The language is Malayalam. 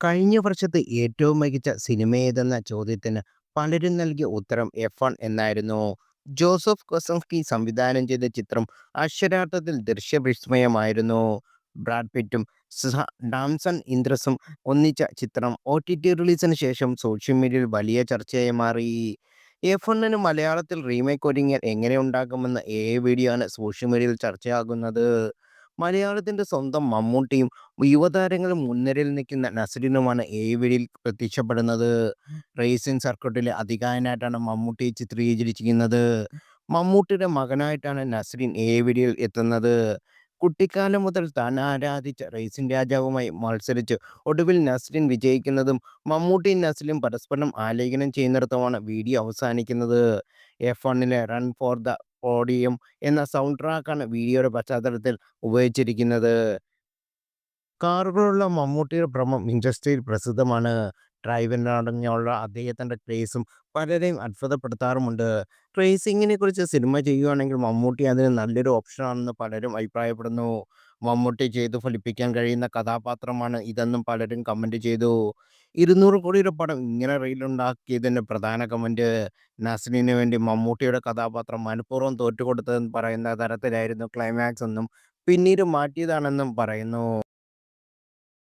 കഴിഞ്ഞ വർഷത്തെ ഏറ്റവും മികച്ച സിനിമയേതെന്ന ചോദ്യത്തിന് പലരും നൽകിയ ഉത്തരം F1 എന്നായിരുന്നു. ജോസഫ് കൊസൻസ്കി സംവിധാനം ചെയ്ത ചിത്രം അക്ഷരാർത്ഥത്തിൽ ദൃശ്യവിസ്മയമായിരുന്നു. ബ്രാഡ് പിറ്റും ഡാംസൺ ഇന്ദ്രസും ഒന്നിച്ച ചിത്രം OTT റിലീസിന് ശേഷം സോഷ്യൽ മീഡിയയിൽ വലിയ ചർച്ചയായി മാറി. F1 മലയാളത്തിൽ റീമേക്ക് ഒരുങ്ങിയാൽ എങ്ങനെ ഉണ്ടാകുമെന്ന വീഡിയോ ആണ് സോഷ്യൽ മീഡിയയിൽ ചർച്ചയാകുന്നത്. മലയാളത്തിന്റെ സ്വന്തം മമ്മൂട്ടിയും യുവതാരങ്ങളും മുൻനിരയിൽ നിൽക്കുന്ന നസ്രിനുമാണ് വീഡിയോയിൽ പ്രത്യക്ഷപ്പെടുന്നത്. റേസിംഗ് സർക്യൂട്ടിലെ അതികായനായിട്ടാണ് മമ്മൂട്ടിയെ ചിത്രീകരിച്ചിരിക്കുന്നത്. മമ്മൂട്ടിയുടെ മകനായിട്ടാണ് നസ്രിൻ വീഡിയോയിൽ എത്തുന്നത്. കുട്ടിക്കാലം മുതൽ താൻ ആരാധിച്ച റേസിംഗ് രാജാവുമായി മത്സരിച്ച് ഒടുവിൽ നസ്രിൻ വിജയിക്കുന്നതും മമ്മൂട്ടിയും നസ്രിനും പരസ്പരം ആലിംഗനം ചെയ്യുന്നിടത്തുമാണ് വീഡിയോ അവസാനിക്കുന്നത്. F1 run for the podium എന്ന സൗണ്ട് ട്രാക്കാണ് വീഡിയോയുടെ പശ്ചാത്തലത്തിൽ ഉപയോഗിച്ചിരിക്കുന്നത്. കാറുകളുള്ള മമ്മൂട്ടിയുടെ ഭ്രമം ഇൻഡസ്ട്രിയിൽ പ്രസിദ്ധമാണ്. ഡ്രൈവിനടഞ്ഞുള്ള അദ്ദേഹത്തിന്റെ ക്രേസും പലരെയും അത്ഭുതപ്പെടുത്താറുമുണ്ട്. റേസിംഗിനെ കുറിച്ച് സിനിമ ചെയ്യുകയാണെങ്കിൽ മമ്മൂട്ടി അതിന് നല്ലൊരു ഓപ്ഷനാണെന്ന് പലരും അഭിപ്രായപ്പെടുന്നു. മമ്മൂട്ടി ചെയ്തു ഫലിപ്പിക്കാൻ കഴിയുന്ന കഥാപാത്രമാണ് ഇതെന്നും പലരും കമന്റ് ചെയ്തു. 200 കോടിയുടെ പടം ഇങ്ങനെ റീലുണ്ടാക്കിയതിന്റെ പ്രധാന കമന്റ്, നസ്രിന് വേണ്ടി മമ്മൂട്ടിയുടെ കഥാപാത്രം മനഃപൂർവ്വം തോറ്റുകൊടുത്തതെന്ന് പറയുന്ന തരത്തിലായിരുന്നു ക്ലൈമാക്സ് എന്നും പിന്നീട് മാറ്റിയതാണെന്നും പറയുന്നു.